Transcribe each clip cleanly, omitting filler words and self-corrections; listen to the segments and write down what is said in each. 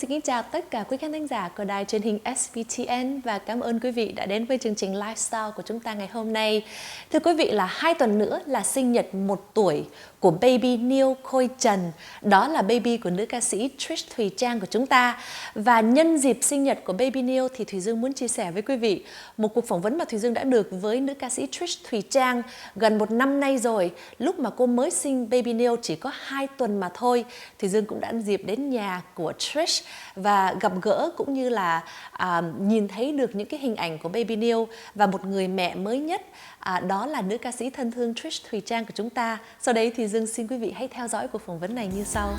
xin kính chào tất cả quý khán thính giả của đài truyền hình SVTN và cảm ơn quý vị đã đến với chương trình Lifestyle của chúng ta ngày hôm nay. Thưa quý vị, là 2 tuần nữa là sinh nhật 1 tuổi của baby Neil Khôi Trần. Đó là baby của nữ ca sĩ Trish Thuỳ Trang của chúng ta. Và nhân dịp sinh nhật của baby Neil thì Thùy Dương muốn chia sẻ với quý vị một cuộc phỏng vấn mà Thùy Dương đã được với nữ ca sĩ Trish Thuỳ Trang gần 1 năm nay rồi. Lúc mà cô mới sinh baby Neil chỉ có 2 tuần mà thôi, Thùy Dương cũng đã dịp đến nhà của Trish và gặp gỡ cũng như là nhìn thấy được những cái hình ảnh của baby Neil và một người mẹ mới nhất, đó là nữ ca sĩ thân thương Trish Thuỳ Trang của chúng ta. Sau đây thì Dương xin quý vị hãy theo dõi cuộc phỏng vấn này như sau.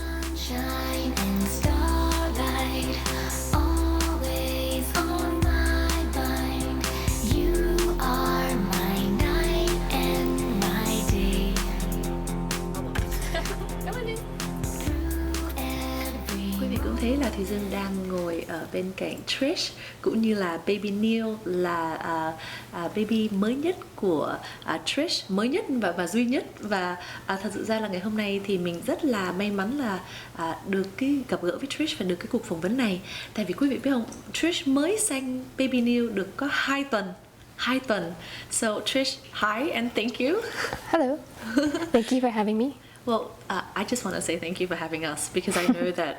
Thế là Thùy Dương đang ngồi ở bên cạnh Trish cũng như là baby Neil là baby mới nhất của Trish, mới nhất và duy nhất. Và thật sự ra là ngày hôm nay thì mình rất là may mắn là được cái gặp gỡ với Trish và được cái cuộc phỏng vấn này. Tại vì quý vị biết không, Trish mới sanh baby Neil được có 2 tuần. 2 tuần. So Trish, hi and thank you. Hello. Thank you for having me. Well, I just want to say thank you for having us because I know that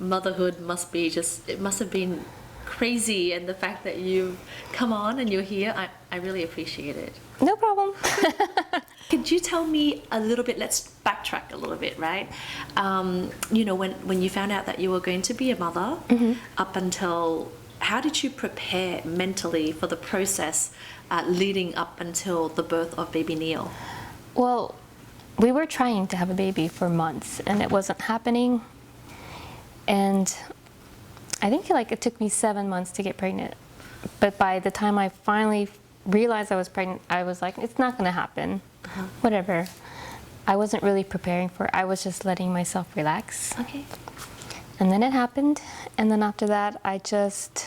motherhood must have been crazy, and the fact that you come on and you're here, I really appreciate it. No problem. Could you tell me a little bit, let's backtrack a little bit, right? You know, when you found out that you were going to be a mother, up until, how did you prepare mentally for the process leading up until the birth of baby Neil? Well, we were trying to have a baby for months and it wasn't happening. And I think it took me 7 months to get pregnant. But by the time I finally realized I was pregnant, I was like, it's not going to happen. Whatever. I wasn't really preparing for it. I was just letting myself relax. Okay. And then it happened. And then after that, I just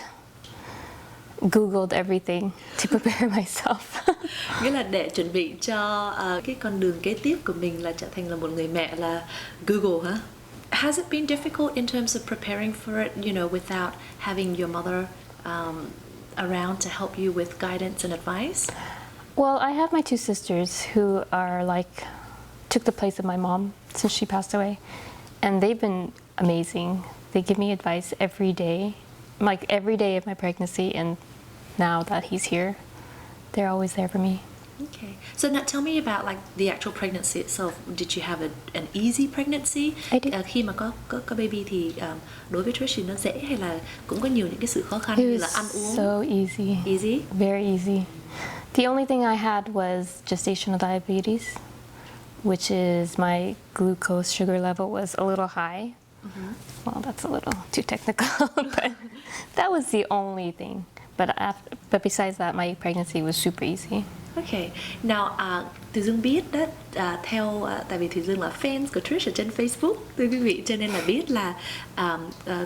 Googled everything to prepare myself. Nghĩa là để chuẩn bị cho cái con đường kế tiếp của mình là trở thành là một người mẹ là Google hả? Has it been difficult in terms of preparing for it, you know, without having your mother around to help you with guidance and advice? Well, I have my 2 sisters who are took the place of my mom since she passed away. And they've been amazing. They give me advice every day, every day of my pregnancy, and now that he's here, they're always there for me. Okay. So now tell me about the actual pregnancy itself. Did you have an easy pregnancy? I did. Khi mà có baby thì đối với Trish thì nó dễ hay là cũng có nhiều những cái sự khó khăn như là ăn uống? So easy. Easy? Very easy. The only thing I had was gestational diabetes, which is my glucose sugar level was a little high. Well, that's a little too technical, but that was the only thing. But besides that, my pregnancy was super easy. Okay. Now, Thùy Dương biết đó, tại vì Thùy Dương là fans của Trish ở trên Facebook, thưa quý vị, cho nên là biết là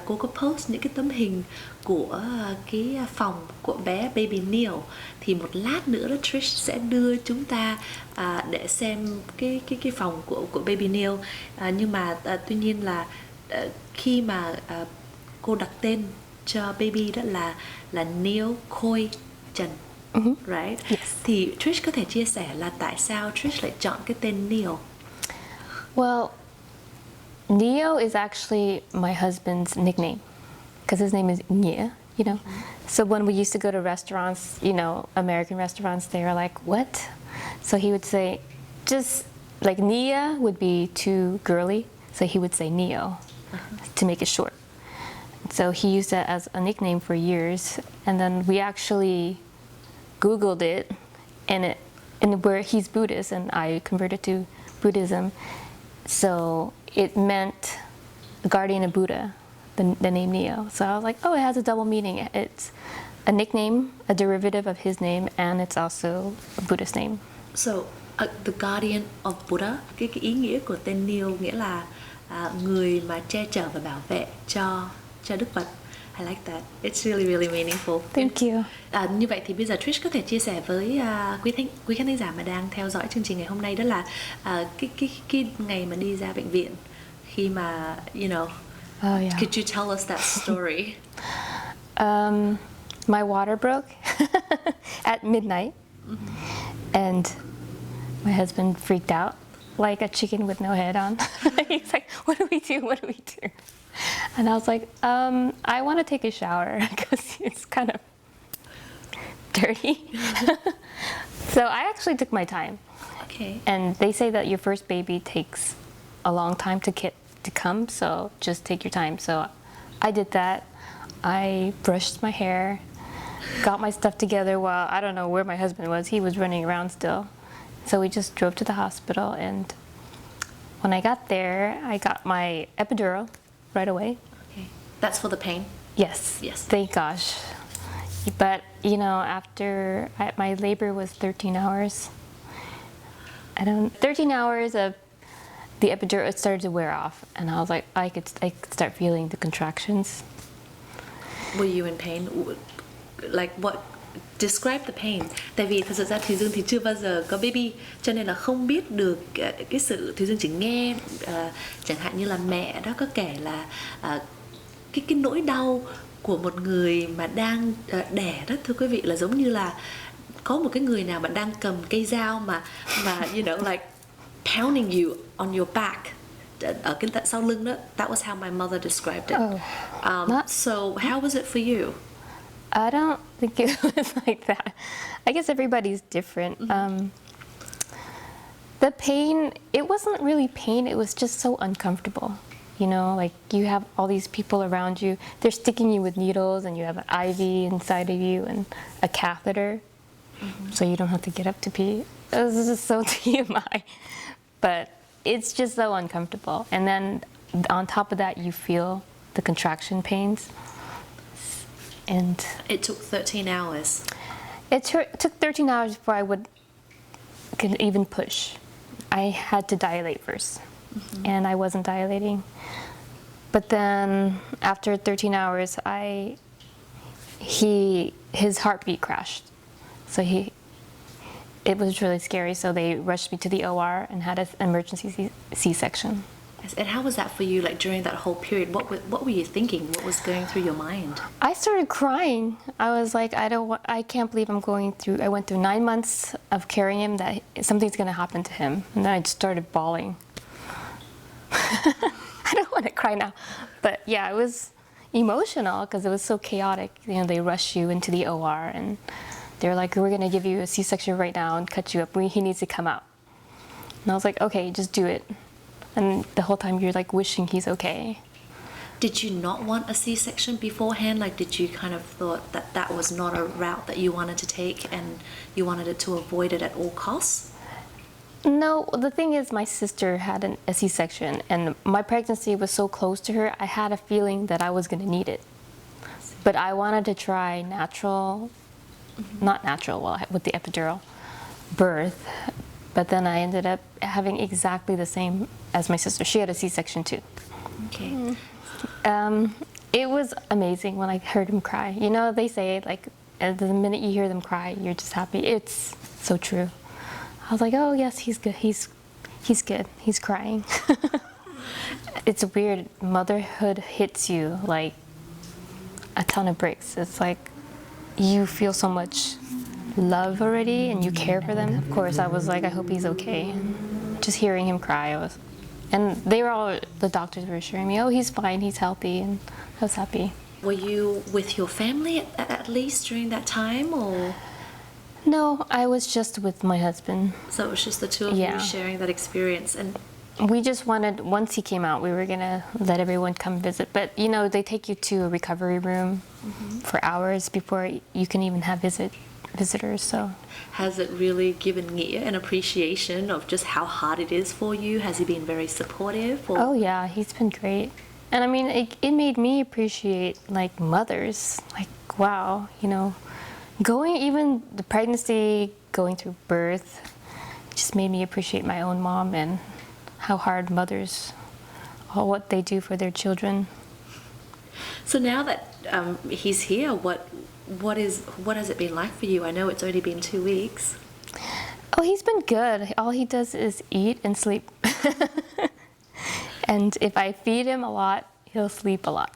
cô có post những cái tấm hình của cái phòng của bé baby Neil. Thì một lát nữa đó Trish sẽ đưa chúng ta để xem cái phòng của baby Neil. Nhưng mà tuy nhiên là khi mà cô đặt tên cho baby đó là Neil Khôi Trần. Right? Yes. Thì Trish có thể chia sẻ là tại sao Trish lại chọn cái tên Neil? Well, Neil is actually my husband's nickname because his name is nghĩa, you know. So when we used to go to restaurants, you know, American restaurants, they are like, what? So he would say, just Nia would be too girly, so he would say Neil to make it short. So he used that as a nickname for years, and then we actually Googled it, and where he's Buddhist and I converted to Buddhism, so it meant guardian of Buddha, the name Neil. So I was like, oh, it has a double meaning. It's a nickname, a derivative of his name, and it's also a Buddhist name. So the guardian of Buddha, cái ý nghĩa của tên Neil nghĩa là người mà che chở và bảo vệ cho Đức Phật. I like that. It's really, really meaningful. Thank you. Như vậy thì bây giờ Trish có thể chia sẻ với quý khán thính giả mà đang theo dõi chương trình ngày hôm nay, đó là cái ngày mà đi ra bệnh viện, khi mà Oh yeah. Could you tell us that story? My water broke at midnight, and my husband freaked out like a chicken with no head on. He's like, "What do we do? What do we do?" And I was like, "I want to take a shower because it's kind of dirty." So I actually took my time. Okay. And they say that your first baby takes a long time to come, so just take your time. So I did that. I brushed my hair, got my stuff together while I don't know where my husband was. He was running around still. So we just drove to the hospital, and when I got there, I got my epidural right away. Okay. That's for the pain? Yes. Yes. Thank gosh. But, after my labor was 13 hours. 13 hours of the epidural, it started to wear off, and I was like, I could start feeling the contractions. Were you in pain? Like what? Describe the pain. Tại vì thật sự ra thì Dương thì chưa bao giờ có baby, cho nên là không biết được cái sự, thì Dương chỉ nghe chẳng hạn như là mẹ đó có kể là cái nỗi đau của một người mà đang đẻ đó, thưa quý vị, là giống như là có một cái người nào mà đang cầm cây dao mà like pounding you on your back, ở cái sau lưng đó. That was how my mother described it. So how was it for you? I don't think it was like that. I guess everybody's different. The pain, it wasn't really pain, it was just so uncomfortable. Like you have all these people around you, they're sticking you with needles, and you have an IV inside of you and a catheter, so you don't have to get up to pee. This is just so TMI. But it's just so uncomfortable. And then on top of that, you feel the contraction pains. And it took 13 hours. It took 13 hours before I could even push. I had to dilate first, and I wasn't dilating. But then after 13 hours, his heartbeat crashed. So it was really scary. So they rushed me to the OR and had an emergency C-section. Yes. And how was that for you? Like during that whole period, what were you thinking? What was going through your mind? I started crying. I was like, I can't believe I went through 9 months of carrying him, that something's going to happen to him. And then I just started bawling. I don't want to cry now. But yeah, it was emotional because it was so chaotic. They rush you into the OR, and they're like, we're going to give you a C-section right now and cut you up. He needs to come out. And I was like, okay, just do it. And the whole time you're like wishing he's okay. Did you not want a C-section beforehand? Like, did you kind of thought that that was not a route that you wanted to take, and you wanted it to avoid it at all costs? No, the thing is, my sister had a C-section, and my pregnancy was so close to her, I had a feeling that I was going to need it. But I wanted to try natural, not natural, well, with the epidural, birth. But then I ended up having exactly the same as my sister. She had a C-section too. Okay. It was amazing when I heard him cry. They say, like, the minute you hear them cry, you're just happy. It's so true. I was like, oh yes, he's good. He's good. He's crying. It's weird. Motherhood hits you like a ton of bricks. It's like you feel so much love already, and you care for them. Of course, I was like, I hope he's okay. Just hearing him cry, and the doctors were assuring me, oh, he's fine, he's healthy, and I was happy. Were you with your family at least during that time, or? No, I was just with my husband. So it was just the two of you sharing that experience. And we just wanted, once he came out, we were going to let everyone come visit. But, they take you to a recovery room for hours before you can even have visitors. So has it really given Nghĩa an appreciation of just how hard it is for you? Has he been very supportive? Or? Oh, yeah, he's been great. And I mean, it made me appreciate, like, mothers. Like, wow, even the pregnancy, going through birth, just made me appreciate my own mom and how hard mothers, what they do for their children. So now that he's here, what has it been like for you? I know it's only been 2 weeks. Oh, he's been good. All he does is eat and sleep. And if I feed him a lot, he'll sleep a lot.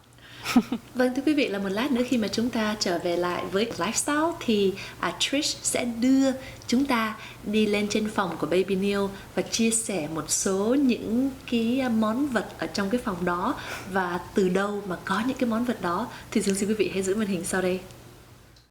Vâng, thưa quý vị, là một lát nữa khi mà chúng ta trở về lại với lifestyle thì Trish sẽ đưa chúng ta đi lên trên phòng của Baby Neil và chia sẻ một số những cái món vật ở trong cái phòng đó, và từ đâu mà có những cái món vật đó thì Dương xin quý vị hãy giữ màn hình sau đây.